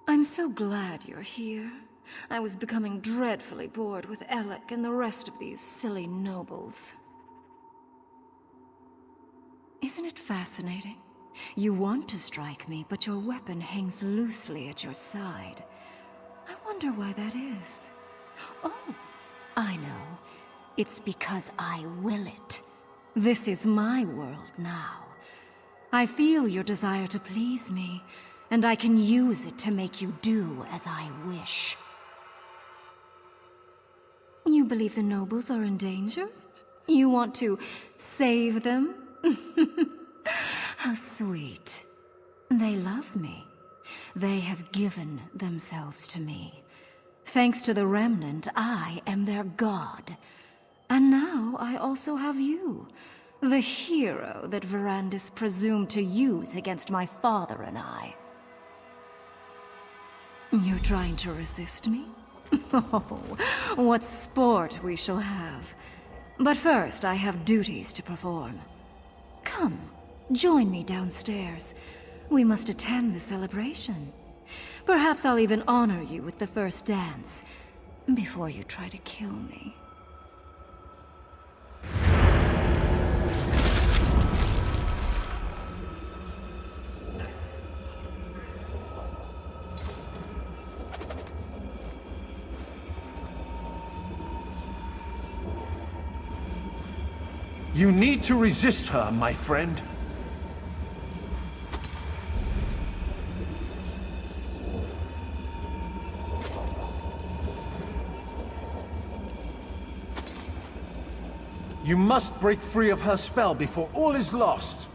I'm so glad you're here. I was becoming dreadfully bored with Ellic and the rest of these silly nobles. Isn't it fascinating? You want to strike me, but your weapon hangs loosely at your side. I wonder why that is. Oh, I know. It's because I will it. This is my world now. I feel your desire to please me, and I can use it to make you do as I wish. You believe the nobles are in danger? You want to save them? How sweet. They love me. They have given themselves to me. Thanks to the Remnant, I am their god. And now I also have you, the hero that Verandis presumed to use against my father and I. You're trying to resist me? Oh, what sport we shall have. But first, I have duties to perform. Come, join me downstairs. We must attend the celebration. Perhaps I'll even honor you with the first dance, before you try to kill me. You need to resist her, my friend. You must break free of her spell before all is lost.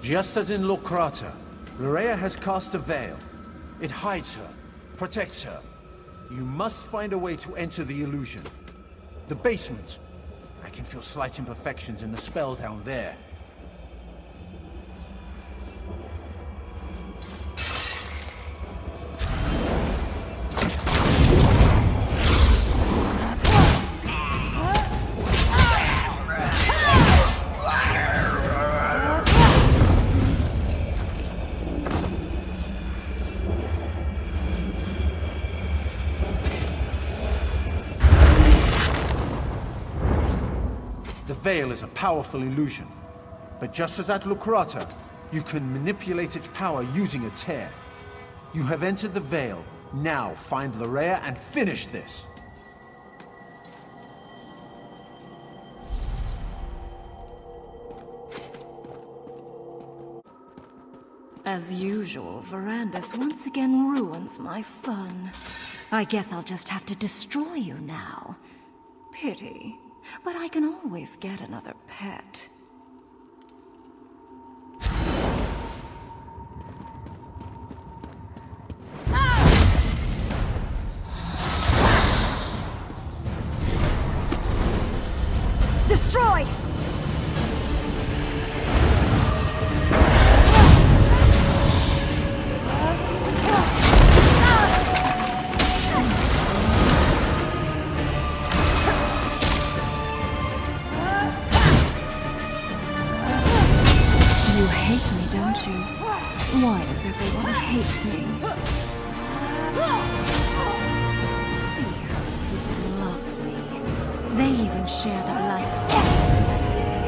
Just as in Lokrata, Larea has cast a veil. It hides her, protects her. You must find a way to enter the illusion. The basement. I can feel slight imperfections in the spell down there. The veil is a powerful illusion, but just as at Lukrata, you can manipulate its power using a tear. You have entered the veil. Now find Larea and finish this. As usual, Verandis once again ruins my fun. I guess I'll just have to destroy you now. Pity. But I can always get another pet. Destroy! You hate me, don't you? Why does everyone hate me? See how people love me. They even share their life essences with me.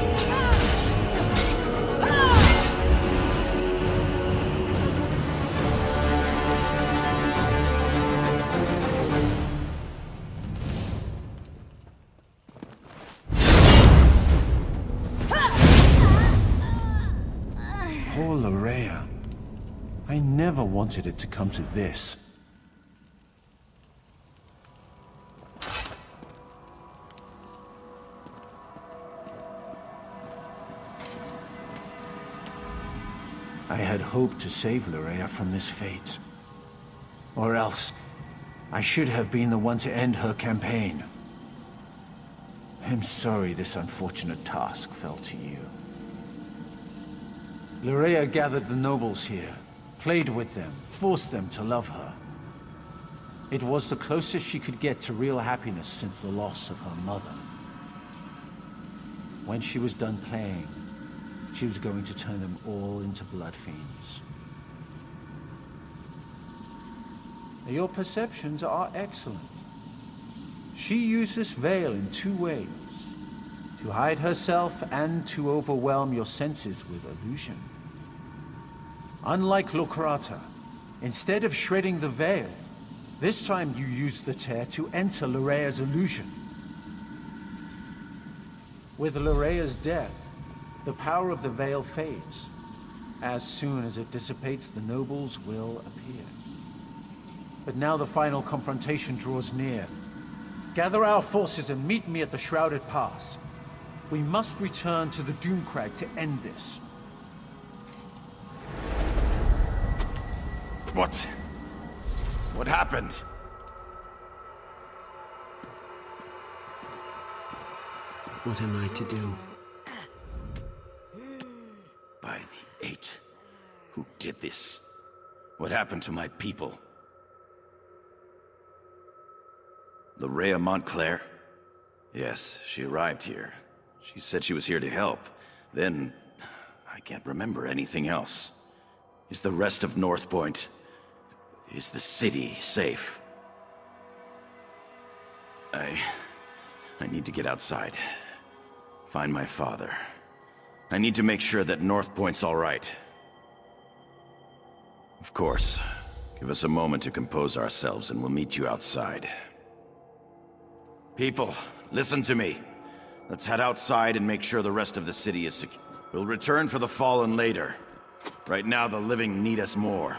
Poor Larea. I never wanted it to come to this. I had hoped to save Larea from this fate. Or else, I should have been the one to end her campaign. I'm sorry this unfortunate task fell to you. Larea gathered the nobles here, played with them, forced them to love her. It was the closest she could get to real happiness since the loss of her mother. When she was done playing, she was going to turn them all into blood fiends. Your perceptions are excellent. She used this veil in two ways: to hide herself and to overwhelm your senses with illusion. Unlike Lokrata, instead of shredding the veil, this time you used the tear to enter Lorea's illusion. With Lorea's death, the power of the veil fades. As soon as it dissipates, the nobles will appear. But now the final confrontation draws near. Gather our forces and meet me at the Shrouded Pass. We must return to the Doomcrag to end this. What happened? What am I to do? By the Eight. Who did this? What happened to my people? Lorrea Montclair? Yes, she arrived here. She said she was here to help. Then, I can't remember anything else. Is the rest of North Point... is the city safe? I need to get outside. Find my father. I need to make sure that North Point's all right. Of course. Give us a moment to compose ourselves and we'll meet you outside. People, listen to me. Let's head outside and make sure the rest of the city is secure. We'll return for the fallen later. Right now, the living need us more.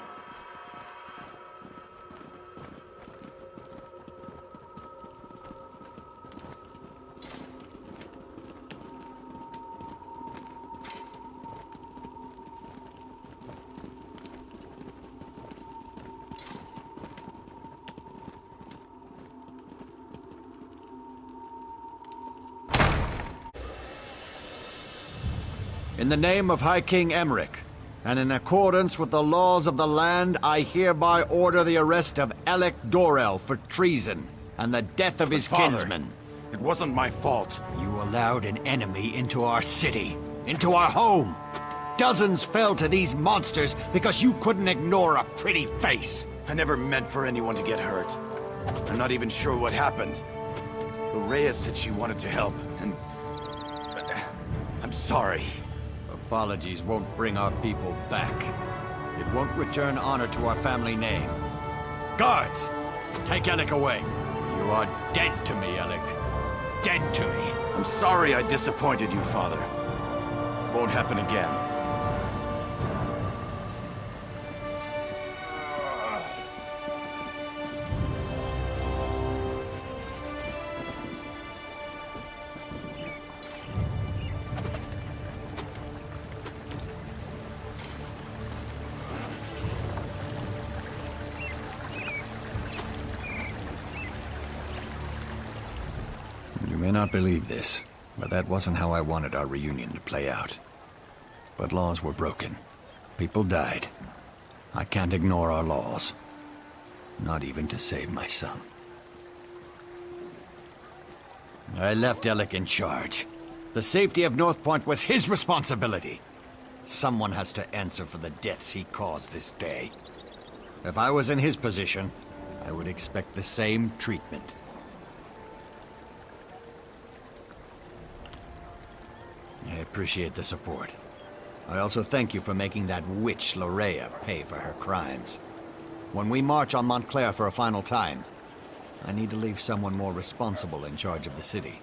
In the name of High King Emmerich, and in accordance with the laws of the land, I hereby order the arrest of Alec Dorel for treason and the death of his kinsman. It wasn't my fault. You allowed an enemy into our city, into our home. Dozens fell to these monsters because you couldn't ignore a pretty face. I never meant for anyone to get hurt. I'm not even sure what happened. Lorrea said she wanted to help, and... I'm sorry. Apologies won't bring our people back. It won't return honor to our family name. Guards! Take Alec away. You are dead to me, Alec. Dead to me. I'm sorry I disappointed you, Father. Won't happen again. You may not believe this, but that wasn't how I wanted our reunion to play out. But laws were broken. People died. I can't ignore our laws. Not even to save my son. I left Alec in charge. The safety of North Point was his responsibility. Someone has to answer for the deaths he caused this day. If I was in his position, I would expect the same treatment. I appreciate the support. I also thank you for making that witch Lorrea pay for her crimes. When we march on Montclair for a final time, I need to leave someone more responsible in charge of the city.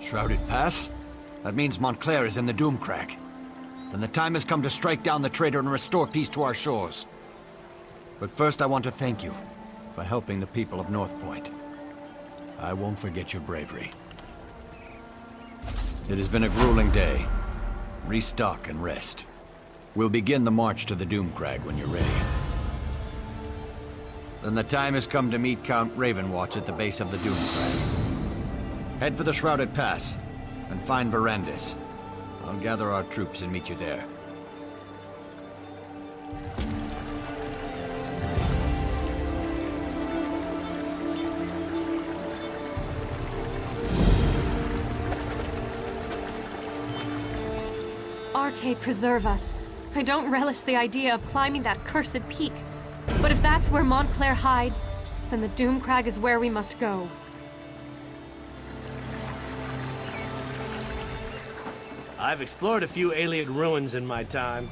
Shrouded Pass? That means Montclair is in the Doomcrag. Then the time has come to strike down the traitor and restore peace to our shores. But first I want to thank you for helping the people of North Point. I won't forget your bravery. It has been a grueling day. Restock and rest. We'll begin the march to the Doomcrag when you're ready. Then the time has come to meet Count Ravenwatch at the base of the Doomcrag. Head for the Shrouded Pass, and find Verandis. I'll gather our troops and meet you there. Arcade preserve us. I don't relish the idea of climbing that cursed peak. But if that's where Montclair hides, then the Doom Crag is where we must go. I've explored a few alien ruins in my time.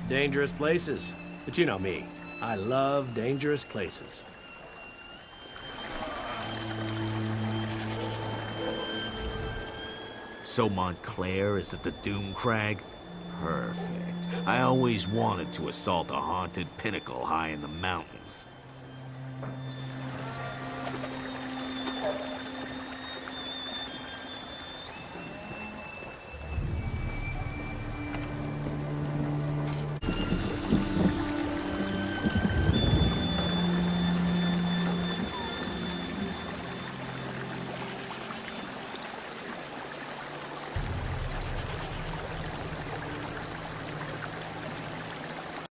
Dangerous places. But you know me. I love dangerous places. So Montclair is at the Doom Crag? Perfect. I always wanted to assault a haunted pinnacle high in the mountains.